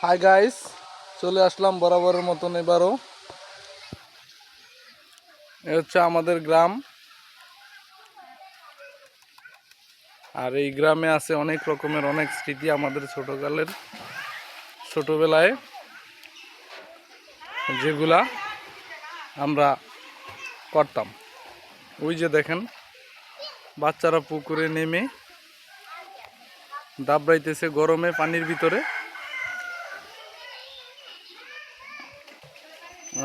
Hi guys, চলে আসলাম বরাবরের মতন এবারও। এ হচ্ছে আমাদের গ্রাম, আর এই গ্রামে আছে অনেক রকমের অনেক স্মৃতি আমাদের ছোটবেলায় যেগুলা আমরা করতাম। ওই যে দেখেন, বাচ্চারা পুকুরে নেমে দাবড়াইতেছে গরমে পানির ভিতরে।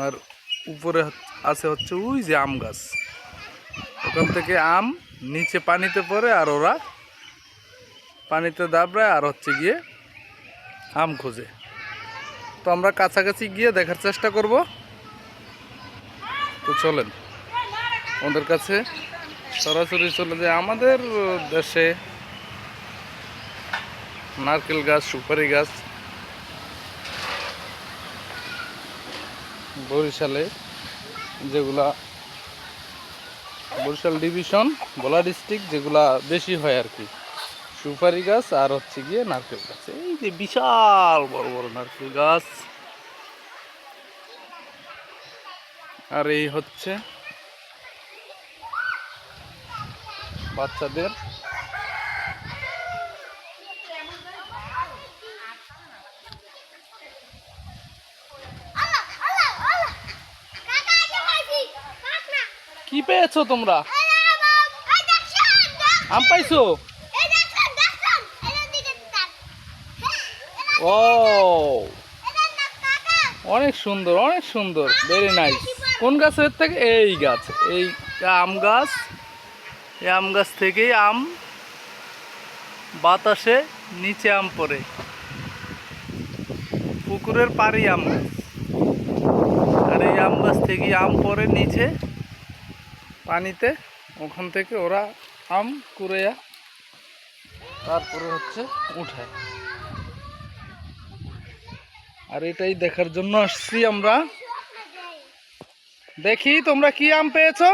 আর উপরে আছে হচ্ছে ওই যে আম গাছ, ওখান থেকে আম নিচে পানিতে পড়ে, আর ওরা পানিতে দাবড়ায় আর হচ্ছে গিয়ে আম খোঁজে। তো আমরা কাছাকাছি গিয়ে দেখার চেষ্টা করব। তো চলেন ওদের কাছে সরাসরি চলে যায়। আমাদের দেশে নারকেল গাছ, সুপারি গাছ, বরিশালে যেগুলা বরিশাল ডিভিশন ভোলা ডিস্ট্রিক্ট যেগুলা বেশি হয় আর কি, সুপারি গাছ আর হচ্ছে গিয়ে নারকেল গাছ। এই যে বিশাল বড় বড় নারকেল গাছ, আর এই হচ্ছে বাচ্চাদের কি পেয়েছো তোমরা? আম পাইছো? ও, অনেক সুন্দর, অনেক সুন্দর, ভেরি নাইস। কোন গাছের থেকে? এই গাছ, এই আম গাছ। এই আম গাছ থেকেই আম বাতাসে নিচে আম পড়ে, পুকুরের পাড়ি আম গাছ। আর এই আম গাছ থেকেই আম পড়ে নিচে পানিতে, ওখান থেকে ওরা আম কুড়াইয়া তারপরে হচ্ছে উঠায়। আর এটাই দেখার জন্য আসছি আমরা। দেখি তোমরা কি আম পেয়েছো,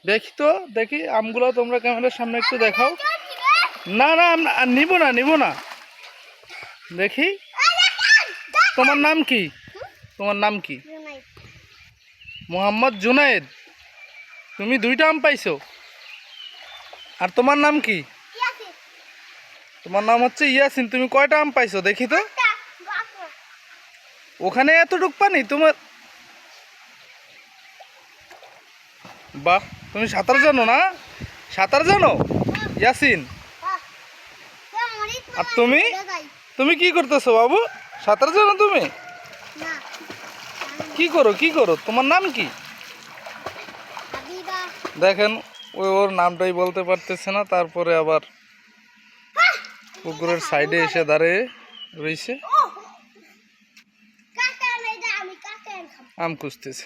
দেখি তো, দেখি আমগুলো তোমরা ক্যামেরার সামনে একটু দেখাও। না না, নিব না, নিব না। দেখি তোমার নাম কি? তোমার নাম কি? মোহাম্মদ জুনায়েদ। তুমি 2টা আম পাইছো। আর তোমার নাম কি? তোমার নাম হচ্ছে ইয়াসিন। তুমি কয়টা আম পাইছো দেখি তো? ওখানে এতটুক পানি তোমার? বাহ, তুমি সাঁতার জানো না? সাঁতার জানো ইয়াসিন? আর তুমি তুমি কি করতেছো বাবু? সাঁতার জানো তুমি? কি করো, কি করো? তোমার নাম কি? দেখেন, ওর নামটাই বলতে পারতেছে না, তারপরে আবার পুকুরের সাইডে এসে দাঁড়িয়ে রয়েছে, আম খুঁজতেছে।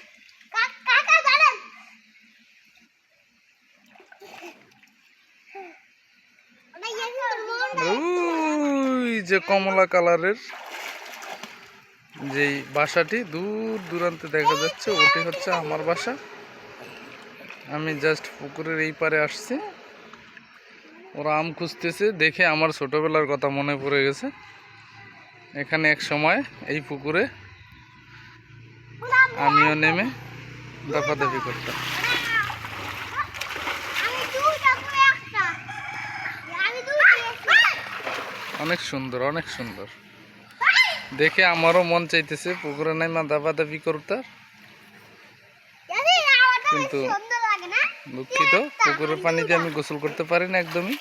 ওই যে কমলা কালারের যেই বাসাটি দূর দূরান্তে দেখা যাচ্ছে, ওটি হচ্ছে আমার বাসা। আমি জাস্ট পুকুরের এই পারে আসছি, ওরা আম খুঁজতেছে দেখে আমার ছোটবেলার কথা মনে পড়ে গেছে। এখানে এক সময় এই পুকুরে আমিও নেমে দাপাদাপি করতাম। অনেক সুন্দর, অনেক সুন্দর, দেখে আমারও মন চাইতেছে পুকুরে নেমে দাপাদাপি করতে, কিন্তু দুঃখিত, পুকুরের পানিতে আমি গোসল করতে পারি না একদমই।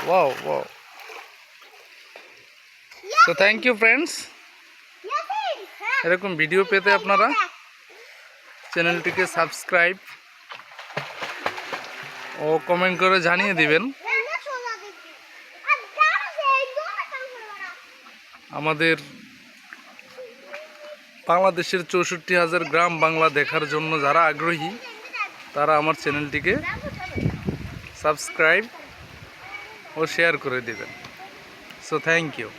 Wow wow. তো থ্যাংক ইউ ফ্রেন্ডস। এরকম ভিডিও পেতে আপনারা চ্যানেলটিকে সাবস্ক্রাইব ও কমেন্ট করে জানিয়ে দিবেন। আমাদের বাংলাদেশের 64,000 গ্রাম বাংলা দেখার জন্য যারা আগ্রহী, তারা আমার চ্যানেলটিকে সাবস্ক্রাইব ও শেয়ার করে দিবেন। So thank you.